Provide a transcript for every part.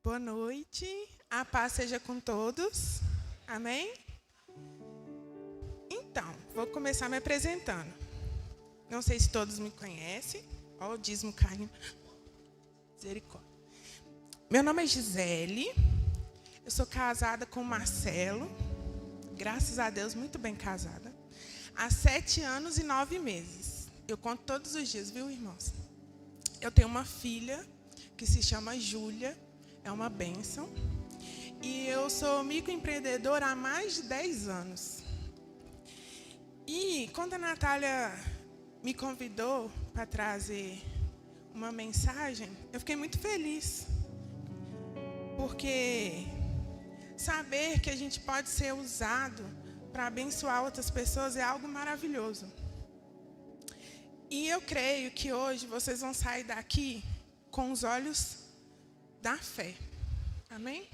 Boa noite, a paz seja com todos, amém? Então, vou começar me apresentando. Não sei se todos me conhecem, ó o dízimo caindo, misericórdia. Meu nome é Gisele, eu sou casada com o Marcelo, graças a Deus, muito bem casada, há 7 anos e 9 meses. Eu conto todos os dias, viu, irmãos? Eu tenho uma filha que se chama Júlia, é uma bênção. E eu sou microempreendedora há mais de 10 anos. E quando a Natália me convidou para trazer uma mensagem, eu fiquei muito feliz. Porque saber que a gente pode ser usado para abençoar outras pessoas é algo maravilhoso. E eu creio que hoje vocês vão sair daqui com os olhos da fé. Amém?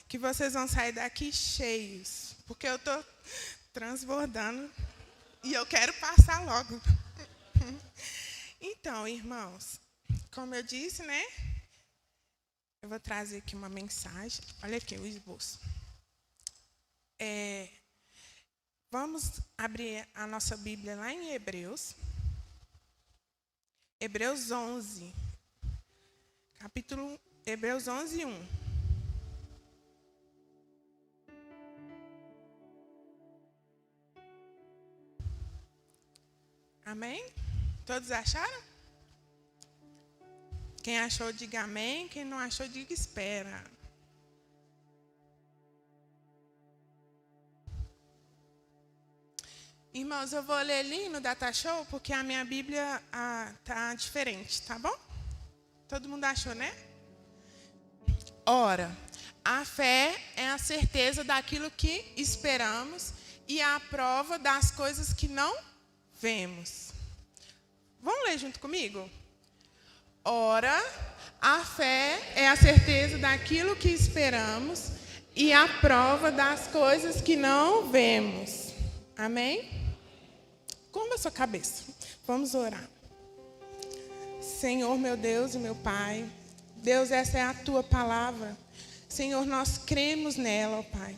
Que vocês vão sair daqui cheios. Porque eu estou transbordando e eu quero passar logo. Então, irmãos, como eu disse, né? Eu vou trazer aqui uma mensagem. Olha aqui o esboço. Vamos abrir a nossa Bíblia lá em Hebreus. Hebreus 11. Capítulo Hebreus 11, 1. Amém? Todos acharam? Quem achou, diga amém. Quem não achou, diga espera. Irmãos, eu vou ler ali no Data Show, porque a minha Bíblia está diferente, tá bom? Todo mundo achou, né? Ora, a fé é a certeza daquilo que esperamos e a prova das coisas que não vemos. Vamos ler junto comigo? Ora, a fé é a certeza daquilo que esperamos e a prova das coisas que não vemos. Amém? Curva a sua cabeça. Vamos orar. Senhor, meu Deus e meu Pai, Deus, essa é a Tua palavra. Senhor, nós cremos nela, ó Pai.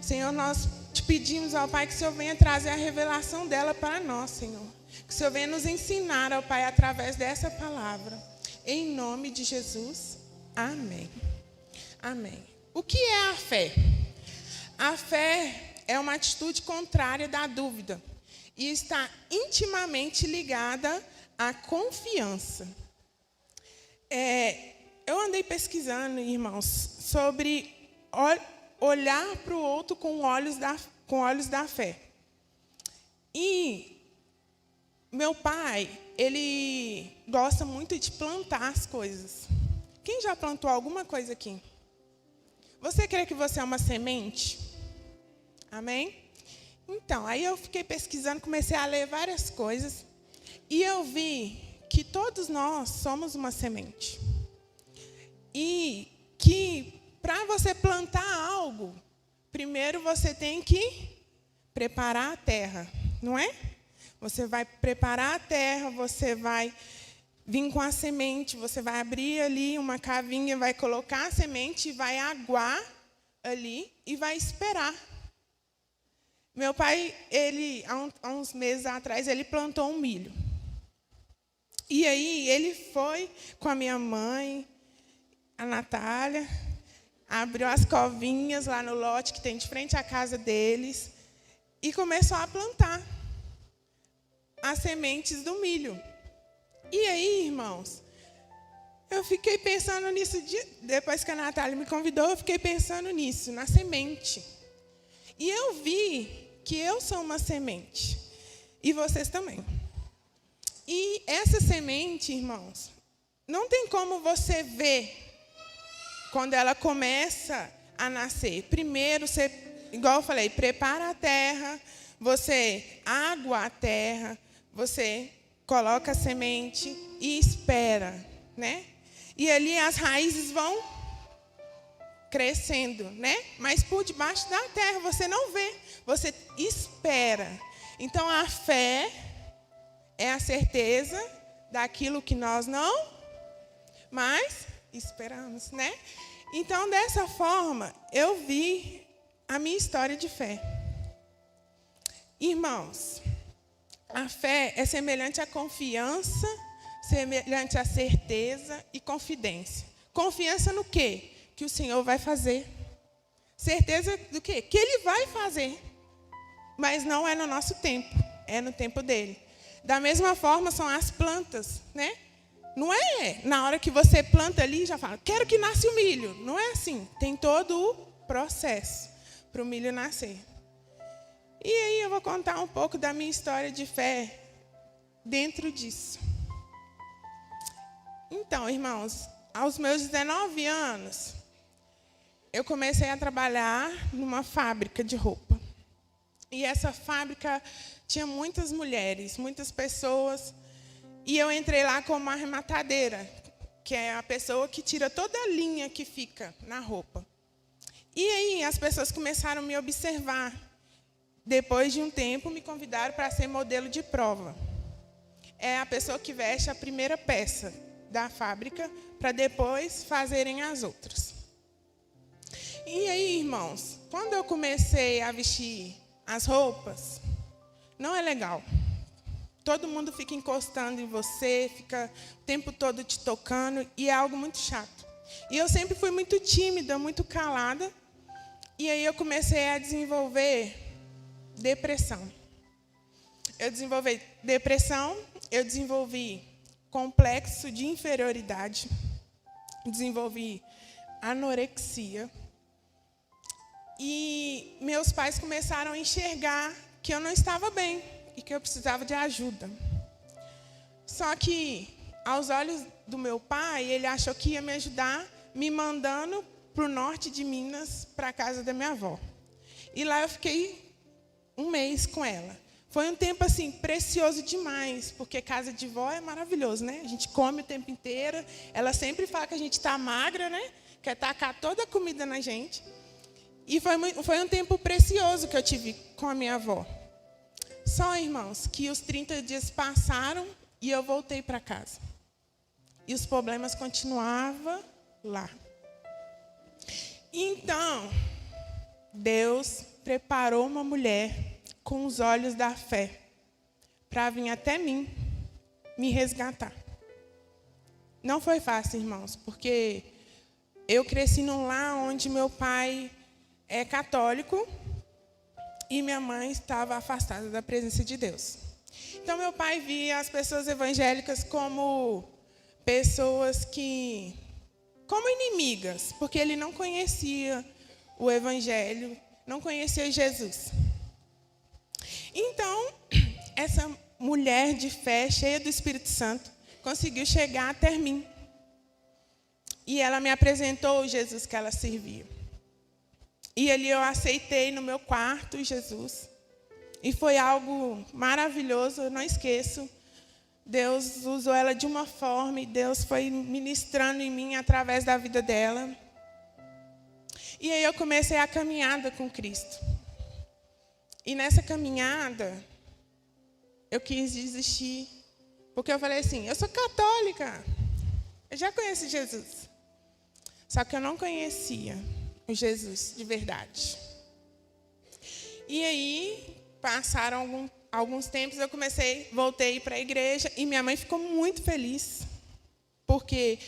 Senhor, nós te pedimos, ó Pai, que o Senhor venha trazer a revelação dela para nós, Senhor. Que o Senhor venha nos ensinar, ó Pai, através dessa palavra. Em nome de Jesus, amém. Amém. O que é a fé? A fé é uma atitude contrária da dúvida e está intimamente ligada à confiança. Eu andei pesquisando, irmãos, sobre olhar para o outro com olhos da fé. E meu pai, ele gosta muito de plantar as coisas. Quem já plantou alguma coisa aqui? Você crê que você é uma semente? Amém? Então, aí eu fiquei pesquisando, comecei a ler várias coisas. E eu vi que todos nós somos uma semente. E que para você plantar algo, primeiro você tem que preparar a terra, não é? Você vai preparar a terra, você vai vir com a semente, você vai abrir ali uma cavinha, vai colocar a semente, vai aguar ali e vai esperar. Meu pai, há uns meses atrás, ele plantou um milho. E aí ele foi com a minha mãe, a Natália, abriu as covinhas lá no lote que tem de frente à casa deles e começou a plantar as sementes do milho. E aí, irmãos, eu fiquei pensando nisso, depois que a Natália me convidou, eu fiquei pensando nisso, na semente. E eu vi que eu sou uma semente, e vocês também. E essa semente, irmãos, não tem como você ver quando ela começa a nascer. Primeiro, você, igual eu falei, prepara a terra, você agua a terra, você coloca a semente e espera, né? E ali as raízes vão crescendo, né? Mas por debaixo da terra você não vê, você espera. Então a fé é a certeza daquilo que nós não, mas esperamos, né? Então, dessa forma, eu vi a minha história de fé. Irmãos, a fé é semelhante à confiança, semelhante à certeza e confidência. Confiança no quê? Que o Senhor vai fazer. Certeza do quê? Que Ele vai fazer. Mas não é no nosso tempo, é no tempo dele. Da mesma forma são as plantas, né? Não é na hora que você planta ali e já fala, quero que nasça o milho. Não é assim. Tem todo o processo para o milho nascer. E aí eu vou contar um pouco da minha história de fé dentro disso. Então, irmãos, aos meus 19 anos, eu comecei a trabalhar numa fábrica de roupa. E essa fábrica tinha muitas mulheres, muitas pessoas. E eu entrei lá como arrematadeira, que é a pessoa que tira toda a linha que fica na roupa. E aí as pessoas começaram a me observar. Depois de um tempo, me convidaram para ser modelo de prova. É a pessoa que veste a primeira peça da fábrica, para depois fazerem as outras. E aí, irmãos, quando eu comecei a vestir as roupas, não é legal. Todo mundo fica encostando em você, fica o tempo todo te tocando, e é algo muito chato. E eu sempre fui muito tímida, muito calada, e aí eu comecei a desenvolver depressão. Eu desenvolvi depressão, eu desenvolvi complexo de inferioridade, desenvolvi anorexia, e meus pais começaram a enxergar que eu não estava bem e que eu precisava de ajuda. Só que, aos olhos do meu pai, ele achou que ia me ajudar me mandando para o norte de Minas, para a casa da minha avó. E lá eu fiquei um mês com ela. Foi um tempo assim precioso demais, porque casa de vó é maravilhoso, né? A gente come o tempo inteiro. Ela sempre fala que a gente está magra, né? Quer tacar toda a comida na gente. E foi um tempo precioso que eu tive com a minha avó. Só, irmãos, que os 30 dias passaram e eu voltei para casa. E os problemas continuavam lá. Então, Deus preparou uma mulher com os olhos da fé para vir até mim me resgatar. Não foi fácil, irmãos, porque eu cresci num lar onde meu pai é católico e minha mãe estava afastada da presença de Deus. Então, meu pai via as pessoas evangélicas como pessoas como inimigas, porque ele não conhecia o evangelho, não conhecia Jesus. Então, essa mulher de fé, cheia do Espírito Santo, conseguiu chegar até mim. E ela me apresentou o Jesus que ela servia. E ali eu aceitei no meu quarto Jesus. E foi algo maravilhoso, eu não esqueço. Deus usou ela de uma forma e Deus foi ministrando em mim através da vida dela. E aí eu comecei a caminhada com Cristo. E nessa caminhada, eu quis desistir. Porque eu falei assim, eu sou católica. Eu já conheço Jesus. Só que eu não conhecia o Jesus de verdade. E aí, passaram alguns tempos, eu voltei para a igreja e minha mãe ficou muito feliz. Porque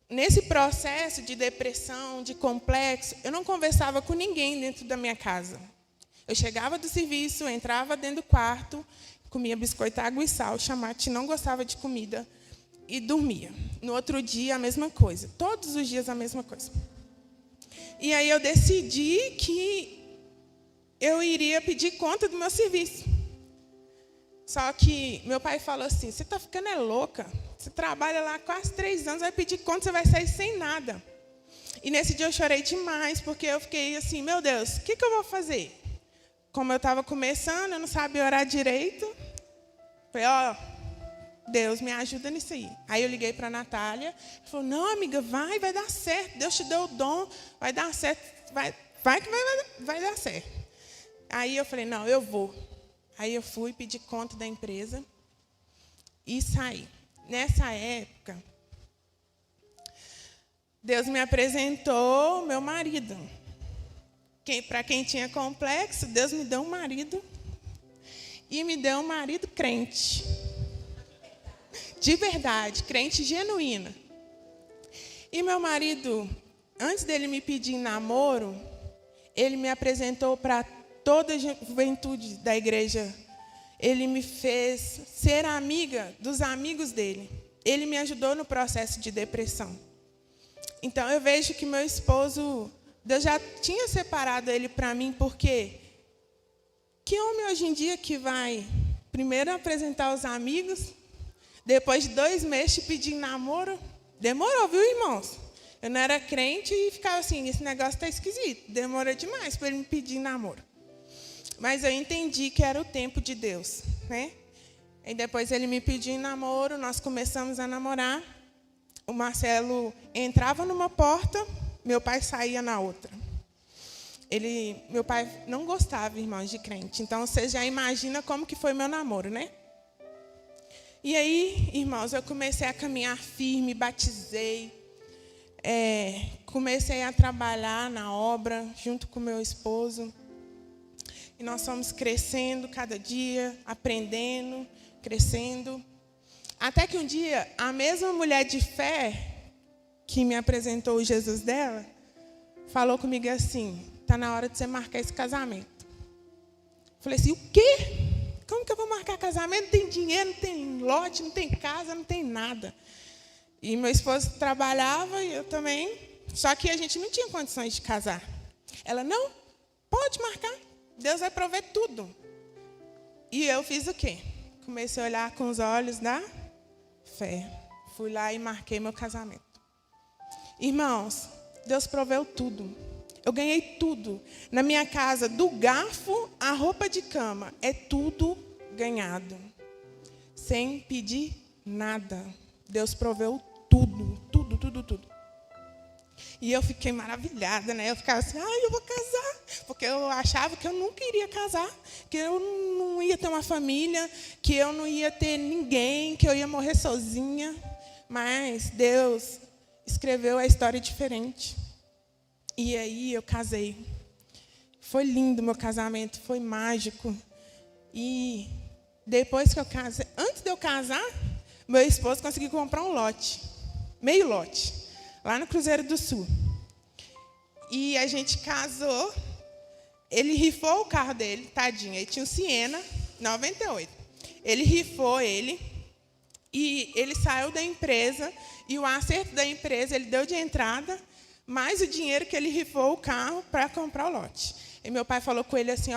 nesse processo de depressão, de complexo, eu não conversava com ninguém dentro da minha casa. Eu chegava do serviço, entrava dentro do quarto, comia biscoito, água e sal, chamate, não gostava de comida e dormia. No outro dia, a mesma coisa. Todos os dias, a mesma coisa. E aí eu decidi que eu iria pedir conta do meu serviço. Só que meu pai falou assim, você está ficando louca. Você trabalha lá quase 3 anos, vai pedir conta, você vai sair sem nada. E nesse dia eu chorei demais, porque eu fiquei assim, meu Deus, o que eu vou fazer? Como eu estava começando, eu não sabia orar direito. Falei, Deus, me ajuda nisso aí. Aí eu liguei para a Natália. Ela falou, não, amiga, vai dar certo. Deus te deu o dom, vai dar certo. Vai que vai dar certo. Aí eu falei, não, eu vou. Aí eu fui pedir conta da empresa e saí. Nessa época, Deus me apresentou meu marido. Para quem tinha complexo, Deus me deu um marido. E me deu um marido crente. De verdade, crente genuína. E meu marido, antes dele me pedir em namoro, ele me apresentou para toda a juventude da igreja. Ele me fez ser amiga dos amigos dele. Ele me ajudou no processo de depressão. Então, eu vejo que meu esposo, Deus já tinha separado ele para mim, porque que homem hoje em dia que vai primeiro apresentar os amigos, depois de 2 meses te pedir em namoro? Demorou, viu, irmãos? Eu não era crente e ficava assim, esse negócio está esquisito. Demorou demais para ele me pedir em namoro. Mas eu entendi que era o tempo de Deus, né? E depois ele me pediu em namoro, nós começamos a namorar. O Marcelo entrava numa porta, meu pai saía na outra. Meu pai não gostava, irmãos, de crente. Então, você já imagina como que foi meu namoro, né? E aí, irmãos, eu comecei a caminhar firme, batizei. Comecei a trabalhar na obra, junto com meu esposo. E nós fomos crescendo cada dia, aprendendo, crescendo. Até que um dia, a mesma mulher de fé que me apresentou o Jesus dela, falou comigo assim, está na hora de você marcar esse casamento. Falei assim, o quê? Como que eu vou marcar casamento? Não tem dinheiro, não tem lote, não tem casa, não tem nada. E meu esposo trabalhava e eu também. Só que a gente não tinha condições de casar. Ela, não, pode marcar. Deus vai prover tudo. E eu fiz o quê? Comecei a olhar com os olhos da fé. Fui lá e marquei meu casamento. Irmãos, Deus proveu tudo. Eu ganhei tudo. Na minha casa, do garfo à roupa de cama, é tudo ganhado. Sem pedir nada. Deus proveu tudo, tudo, tudo, tudo. E eu fiquei maravilhada, né? Eu ficava assim, eu vou casar. Porque eu achava que eu nunca iria casar, que eu não ia ter uma família, que eu não ia ter ninguém, que eu ia morrer sozinha. Mas Deus escreveu a história diferente. E aí eu casei. Foi lindo meu casamento, foi mágico. E depois que eu casei, antes de eu casar, meu esposo conseguiu comprar um lote, meio lote, lá no Cruzeiro do Sul. E a gente casou, ele rifou o carro dele, tadinho, ele tinha um Siena 98. Ele rifou ele, e ele saiu da empresa, e o acerto da empresa ele deu de entrada, mais o dinheiro que ele rifou o carro para comprar o lote. E meu pai falou com ele assim,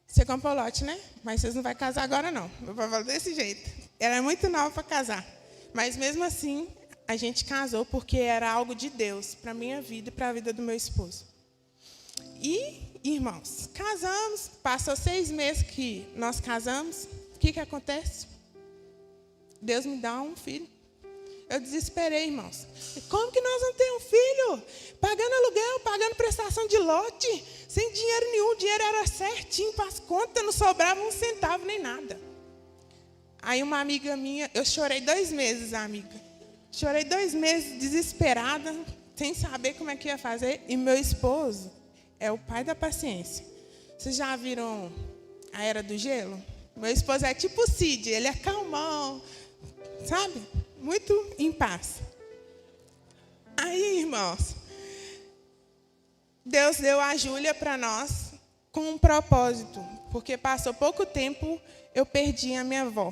você comprou o lote, né? Mas vocês não vão casar agora, não. Meu pai falou desse jeito. Ela é muito nova para casar. Mas, mesmo assim, a gente casou porque era algo de Deus para a minha vida e para a vida do meu esposo. E, irmãos, casamos. Passou 6 meses que nós casamos. O que acontece? Deus me dá um filho. Eu desesperei, irmãos. Como que nós vamos ter um filho? Pagando aluguel, pagando prestação de lote, sem dinheiro nenhum. O dinheiro era certinho para as contas, não sobrava um centavo nem nada. Aí uma amiga minha, eu chorei 2 meses, amiga. Chorei 2 meses, desesperada, sem saber como é que ia fazer. E meu esposo é o pai da paciência. Vocês já viram A Era do Gelo? Meu esposo é tipo o Cid, ele é calmão, sabe? Muito em paz. Aí, irmãos, Deus deu a Júlia para nós com um propósito. Porque passou pouco tempo, eu perdi a minha avó.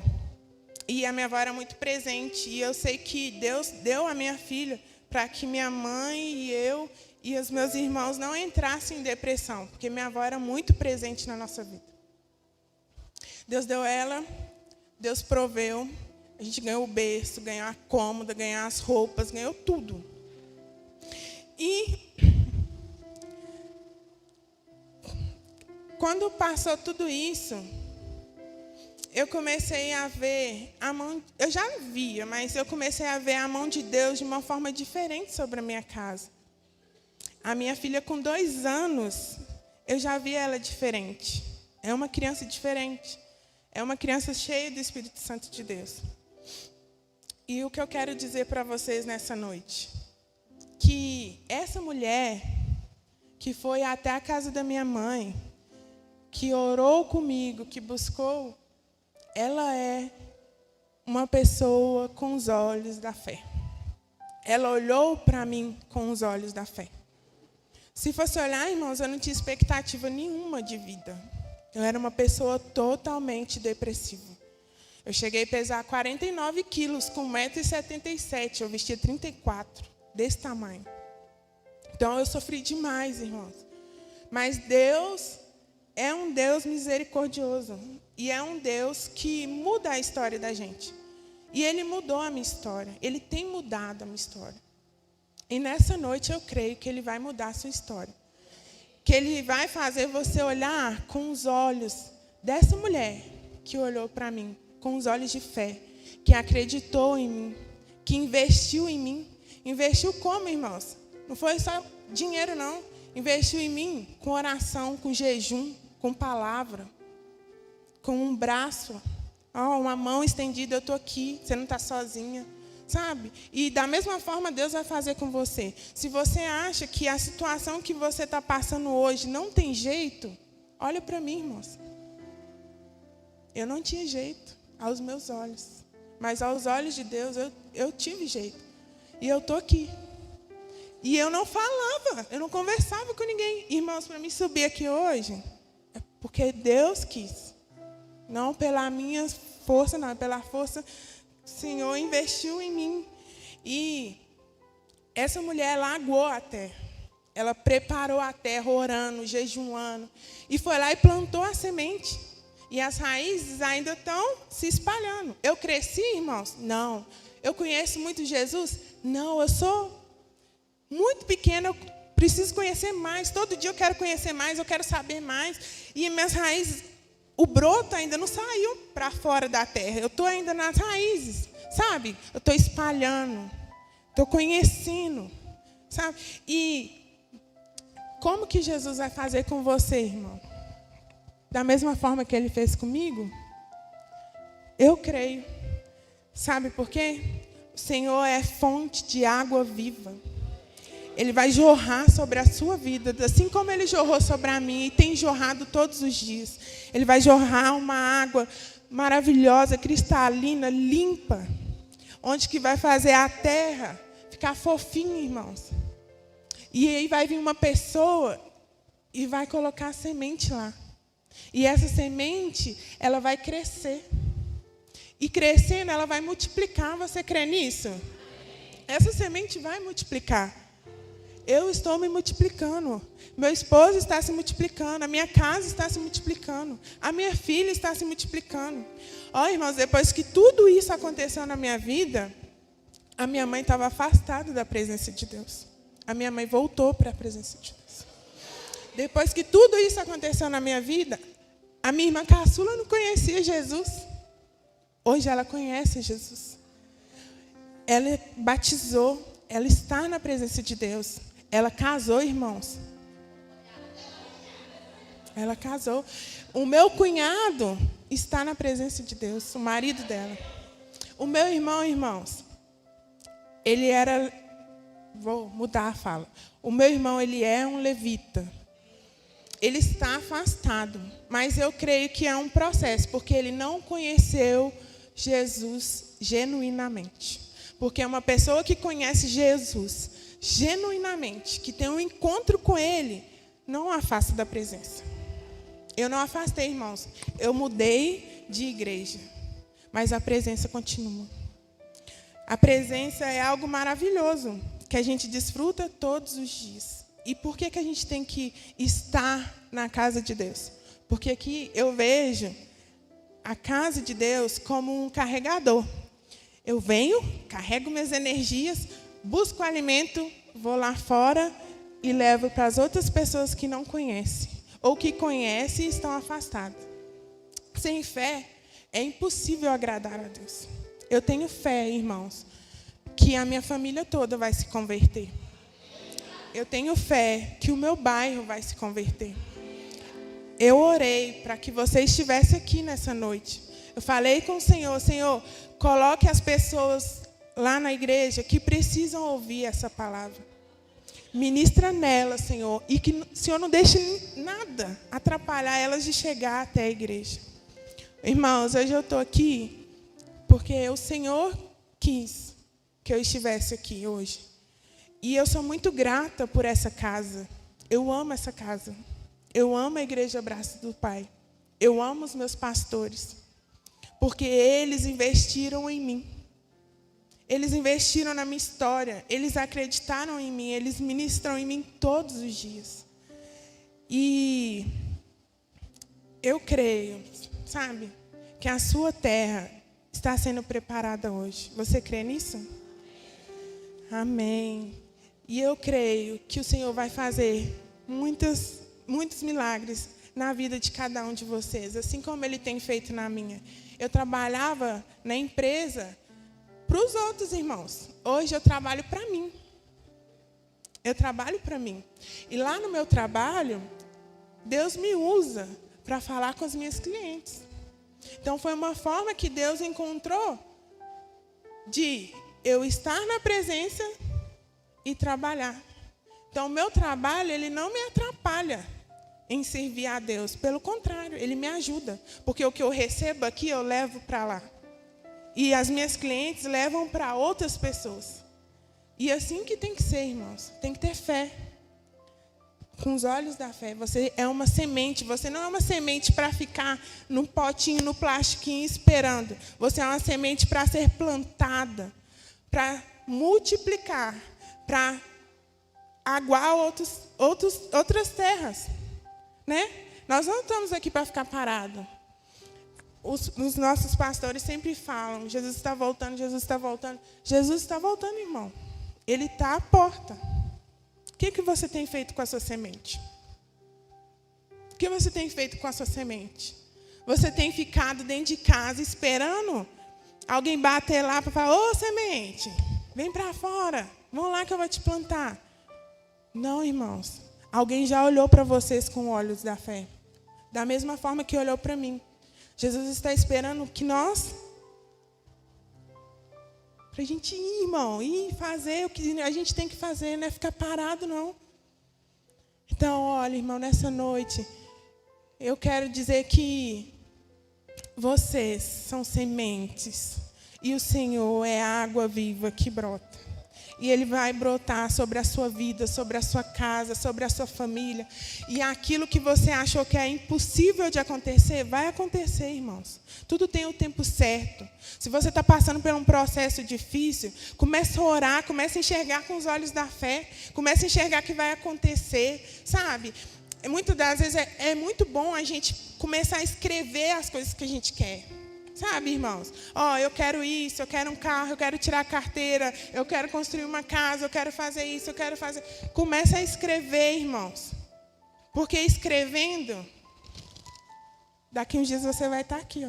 E a minha avó era muito presente. E eu sei que Deus deu a minha filha para que minha mãe e eu e os meus irmãos não entrassem em depressão. Porque minha avó era muito presente na nossa vida. Deus deu ela, Deus proveu. A gente ganhou o berço, ganhou a cômoda, ganhou as roupas, ganhou tudo. E quando passou tudo isso, eu comecei a ver a mão... Eu já via, mas eu comecei a ver a mão de Deus de uma forma diferente sobre a minha casa. A minha filha, com 2 anos, eu já vi ela diferente. É uma criança diferente. É uma criança cheia do Espírito Santo de Deus. E o que eu quero dizer para vocês nessa noite, que essa mulher que foi até a casa da minha mãe, que orou comigo, que buscou, ela é uma pessoa com os olhos da fé. Ela olhou para mim com os olhos da fé. Se fosse olhar, irmãos, eu não tinha expectativa nenhuma de vida. Eu era uma pessoa totalmente depressiva. Eu cheguei a pesar 49 quilos, com 1,77 m. Eu vestia 34, desse tamanho. Então, eu sofri demais, irmãos. Mas Deus é um Deus misericordioso. E é um Deus que muda a história da gente. E Ele mudou a minha história. Ele tem mudado a minha história. E nessa noite eu creio que Ele vai mudar a sua história. Que Ele vai fazer você olhar com os olhos dessa mulher que olhou para mim, com os olhos de fé, que acreditou em mim, que investiu em mim. Investiu como, irmãos? Não foi só dinheiro, não. Investiu em mim com oração, com jejum, com palavra, com um braço, uma mão estendida, eu estou aqui, você não está sozinha, sabe? E da mesma forma Deus vai fazer com você. Se você acha que a situação que você está passando hoje não tem jeito, olha para mim, irmãos. Eu não tinha jeito aos meus olhos, mas aos olhos de Deus eu tive jeito. E eu estou aqui. E eu não falava, eu não conversava com ninguém. Irmãos, para mim subir aqui hoje, é porque Deus quis. Não pela minha força, não, pela força o Senhor investiu em mim. E essa mulher lagoou a terra. Ela preparou a terra, orando, jejuando. E foi lá e plantou a semente. E as raízes ainda estão se espalhando. Eu cresci, irmãos? Não. Eu conheço muito Jesus? Não, eu sou muito pequena, eu preciso conhecer mais. Todo dia eu quero conhecer mais, eu quero saber mais. E minhas raízes, o broto ainda não saiu para fora da terra. Eu estou ainda nas raízes, sabe? Eu estou espalhando, estou conhecendo, sabe? E como que Jesus vai fazer com você, irmão? Da mesma forma que Ele fez comigo? Eu creio. Sabe por quê? O Senhor é fonte de água viva. Ele vai jorrar sobre a sua vida, assim como Ele jorrou sobre a minha e tem jorrado todos os dias. Ele vai jorrar uma água maravilhosa, cristalina, limpa, onde que vai fazer a terra ficar fofinha, irmãos. E aí vai vir uma pessoa e vai colocar a semente lá. E essa semente, ela vai crescer. E crescendo, ela vai multiplicar. Você crê nisso? Essa semente vai multiplicar. Eu estou me multiplicando. Meu esposo está se multiplicando. A minha casa está se multiplicando. A minha filha está se multiplicando. Ó, irmãos, depois que tudo isso aconteceu na minha vida, a minha mãe estava afastada da presença de Deus. A minha mãe voltou para a presença de Deus. Depois que tudo isso aconteceu na minha vida, a minha irmã caçula não conhecia Jesus. Hoje ela conhece Jesus. Ela batizou, ela está na presença de Deus. Ela casou, irmãos. Ela casou. O meu cunhado está na presença de Deus, o marido dela. O meu irmão, irmãos, ele era... Vou mudar a fala. O meu irmão, ele é um levita. Ele está afastado, mas eu creio que é um processo, porque ele não conheceu Jesus genuinamente. Porque uma pessoa que conhece Jesus genuinamente, que tem um encontro com Ele, não o afasta da presença. Eu não afastei, irmãos. Eu mudei de igreja, mas a presença continua. A presença é algo maravilhoso, que a gente desfruta todos os dias. E por que a gente tem que estar na casa de Deus? Porque aqui eu vejo a casa de Deus como um carregador. Eu venho, carrego minhas energias, busco alimento, vou lá fora e levo para as outras pessoas que não conhecem, ou que conhecem e estão afastadas. Sem fé, é impossível agradar a Deus. Eu tenho fé, irmãos, que a minha família toda vai se converter. Eu tenho fé que o meu bairro vai se converter. Eu orei para que você estivesse aqui nessa noite. Eu falei com o Senhor, Senhor, coloque as pessoas lá na igreja que precisam ouvir essa palavra. Ministra nelas, Senhor, e que o Senhor não deixe nada atrapalhar elas de chegar até a igreja. Irmãos, hoje eu estou aqui porque o Senhor quis que eu estivesse aqui hoje. E eu sou muito grata por essa casa. Eu amo essa casa. Eu amo a Igreja Braço do Pai. Eu amo os meus pastores. Porque eles investiram em mim. Eles investiram na minha história. Eles acreditaram em mim. Eles ministram em mim todos os dias. E eu creio, sabe, que a sua terra está sendo preparada hoje. Você crê nisso? Amém. E eu creio que o Senhor vai fazer muitos milagres na vida de cada um de vocês, assim como Ele tem feito na minha. Eu trabalhava na empresa para os outros irmãos. Hoje eu trabalho para mim. Eu trabalho para mim. E lá no meu trabalho, Deus me usa para falar com as minhas clientes. Então foi uma forma que Deus encontrou de eu estar na presença e trabalhar. Então o meu trabalho, ele não me atrapalha em servir a Deus. Pelo contrário, ele me ajuda. Porque o que eu recebo aqui, eu levo para lá. E as minhas clientes levam para outras pessoas. E assim que tem que ser, irmãos. Tem que ter fé. Com os olhos da fé. Você é uma semente. Você não é uma semente para ficar no potinho, no plastiquinho, esperando. Você é uma semente para ser plantada. Para multiplicar. Para aguar outras terras. Né? Nós não estamos aqui para ficar parados. Os nossos pastores sempre falam, Jesus está voltando, Jesus está voltando. Jesus está voltando, irmão. Ele está à porta. O que você tem feito com a sua semente? O que você tem feito com a sua semente? Você tem ficado dentro de casa esperando alguém bater lá para falar, ô semente, vem para fora, vamos lá que eu vou te plantar. Não, irmãos. Alguém já olhou para vocês com olhos da fé. Da mesma forma que olhou para mim. Jesus está esperando que nós... Para a gente ir, irmão. Ir fazer o que a gente tem que fazer. Não é ficar parado, não. Então, olha, irmão, nessa noite... Eu quero dizer que... Vocês são sementes. E o Senhor é a água viva que brota. E Ele vai brotar sobre a sua vida, sobre a sua casa, sobre a sua família. E aquilo que você achou que é impossível de acontecer, vai acontecer, irmãos. Tudo tem o tempo certo. Se você está passando por um processo difícil, comece a orar, comece a enxergar com os olhos da fé. Comece a enxergar que vai acontecer, sabe? Muitas das vezes é muito bom a gente começar a escrever as coisas que a gente quer. Sabe, irmãos? Eu quero isso, eu quero um carro, eu quero tirar a carteira, eu quero construir uma casa, eu quero fazer isso, eu quero fazer... Comece a escrever, irmãos. Porque escrevendo, daqui uns dias você vai estar aqui,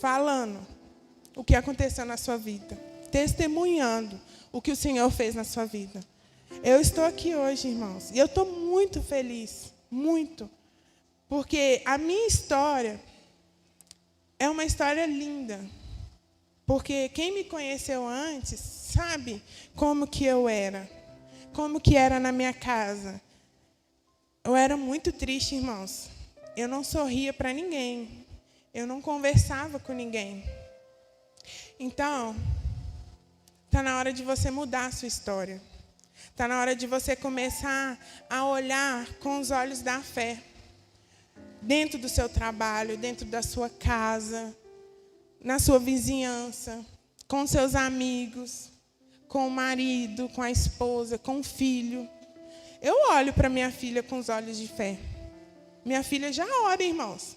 falando o que aconteceu na sua vida. Testemunhando o que o Senhor fez na sua vida. Eu estou aqui hoje, irmãos. E eu estou muito feliz. Muito. Porque a minha história... É uma história linda, porque quem me conheceu antes sabe como que eu era, como que era na minha casa. Eu era muito triste, irmãos. Eu não sorria para ninguém, eu não conversava com ninguém. Então, está na hora de você mudar a sua história. Está na hora de você começar a olhar com os olhos da fé. Dentro do seu trabalho, dentro da sua casa, na sua vizinhança, com seus amigos, com o marido, com a esposa, com o filho. Eu olho para minha filha com os olhos de fé. Minha filha já ora, irmãos.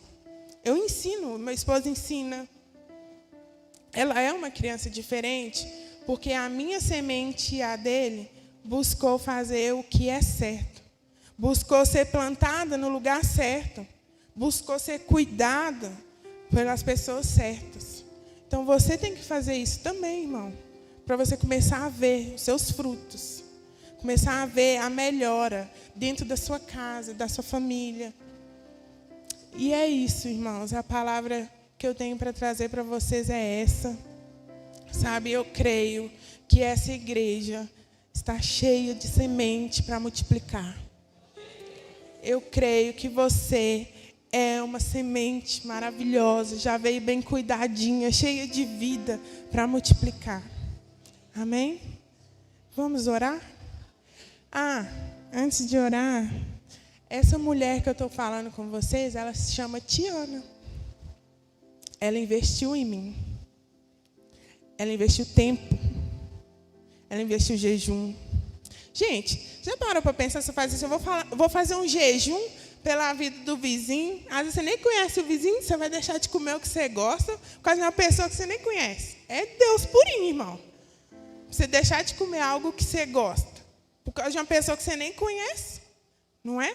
Eu ensino, minha esposa ensina. Ela é uma criança diferente, porque a minha semente e a dele buscou fazer o que é certo. Buscou ser plantada no lugar certo. Buscou ser cuidada pelas pessoas certas. Então, você tem que fazer isso também, irmão. Para você começar a ver os seus frutos. Começar a ver a melhora dentro da sua casa, da sua família. E é isso, irmãos. A palavra que eu tenho para trazer para vocês é essa. Sabe, eu creio que essa igreja está cheia de semente para multiplicar. Eu creio que você é uma semente maravilhosa, já veio bem cuidadinha, cheia de vida para multiplicar. Amém? Vamos orar? Antes de orar, essa mulher que eu estou falando com vocês, ela se chama Tiana. Ela investiu em mim. Ela investiu tempo. Ela investiu jejum. Gente, já parou para pensar, se eu fazer isso, eu vou fazer um jejum pela vida do vizinho. Às vezes você nem conhece o vizinho, você vai deixar de comer o que você gosta, por causa de uma pessoa que você nem conhece. É Deus purinho, irmão. Você deixar de comer algo que você gosta, por causa de uma pessoa que você nem conhece, não é?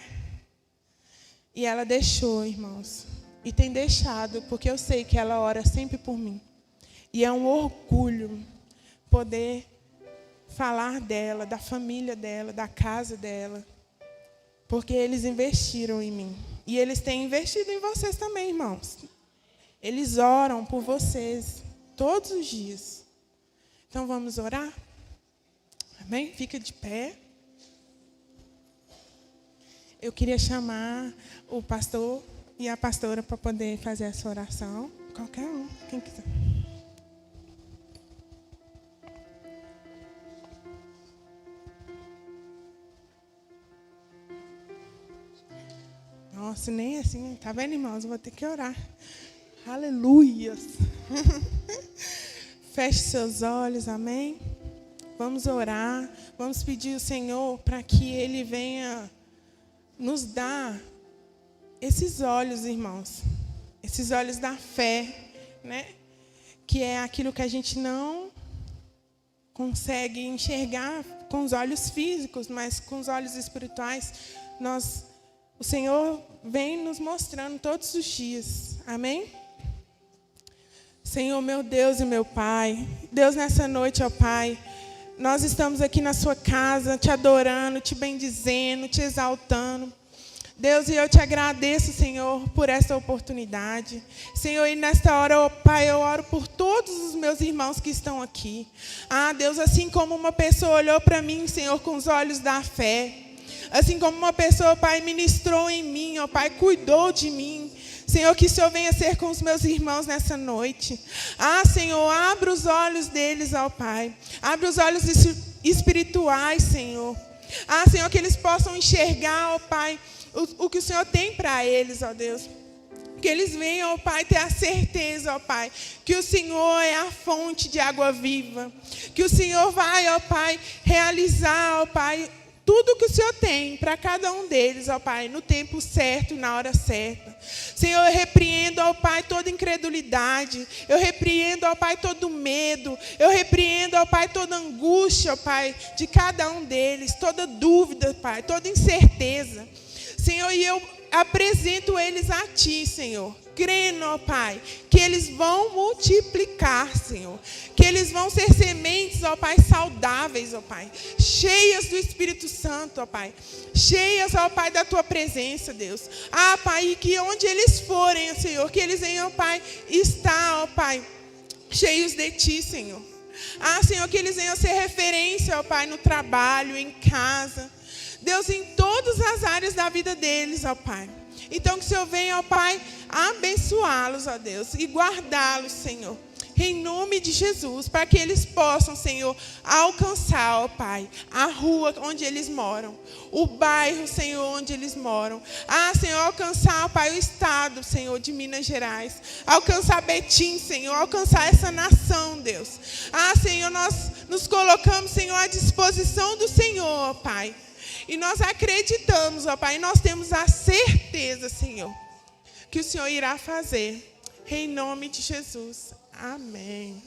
E ela deixou, irmãos. E tem deixado, porque eu sei que ela ora sempre por mim. E é um orgulho poder falar dela, da família dela, da casa dela. Porque eles investiram em mim. E eles têm investido em vocês também, irmãos. Eles oram por vocês todos os dias. Então vamos orar? Amém? Fica de pé. Eu queria chamar o pastor e a pastora para poder fazer essa oração. Qualquer um, quem quiser. Nossa, nem assim, tá vendo, irmãos? Eu vou ter que orar. Aleluias. Feche seus olhos, amém? Vamos orar, vamos pedir ao Senhor para que Ele venha nos dar esses olhos, irmãos. Esses olhos da fé, né? Que é aquilo que a gente não consegue enxergar com os olhos físicos, mas com os olhos espirituais, o Senhor vem nos mostrando todos os dias. Amém? Senhor, meu Deus e meu Pai. Deus, nessa noite, ó Pai, nós estamos aqui na sua casa, te adorando, te bendizendo, te exaltando. Deus, e eu te agradeço, Senhor, por essa oportunidade. Senhor, e nesta hora, ó Pai, eu oro por todos os meus irmãos que estão aqui. Deus, assim como uma pessoa olhou para mim, Senhor, com os olhos da fé. Assim como uma pessoa, Pai, ministrou em mim, ó Pai, cuidou de mim. Senhor, que o Senhor venha ser com os meus irmãos nessa noite. Senhor, abra os olhos deles, ó Pai. Abra os olhos espirituais, Senhor. Senhor, que eles possam enxergar, ó Pai, o que o Senhor tem para eles, ó Deus. Que eles venham, ó Pai, ter a certeza, ó Pai, que o Senhor é a fonte de água viva. Que o Senhor vai, ó Pai, realizar, ó Pai, tudo que o Senhor tem para cada um deles, ó Pai, no tempo certo, na hora certa. Senhor, eu repreendo, ó Pai, toda incredulidade. Eu repreendo, ó Pai, todo medo. Eu repreendo, ó Pai, toda angústia, ó Pai, de cada um deles. Toda dúvida, Pai, toda incerteza. Senhor, e eu apresento eles a Ti, Senhor. Crendo, ó Pai, que eles vão multiplicar, Senhor. Que eles vão ser sementes, ó Pai, saudáveis, ó Pai. Cheias do Espírito Santo, ó Pai. Cheias, ó Pai, da Tua presença, Deus. Pai, e que onde eles forem, Senhor, que eles venham, ó Pai, estar, ó Pai, cheios de Ti, Senhor. Senhor, que eles venham ser referência, ó Pai, no trabalho, em casa. Deus, em todas as áreas da vida deles, ó Pai. Então, que o Senhor venha, ó Pai, abençoá-los, ó Deus, e guardá-los, Senhor, em nome de Jesus, para que eles possam, Senhor, alcançar, ó Pai, a rua onde eles moram, o bairro, Senhor, onde eles moram. Senhor, alcançar, ó Pai, o estado, Senhor, de Minas Gerais, alcançar Betim, Senhor, alcançar essa nação, Deus. Senhor, nós nos colocamos, Senhor, à disposição do Senhor, ó Pai. E nós acreditamos, ó Pai, e nós temos a certeza, Senhor, que o Senhor irá fazer. Em nome de Jesus. Amém.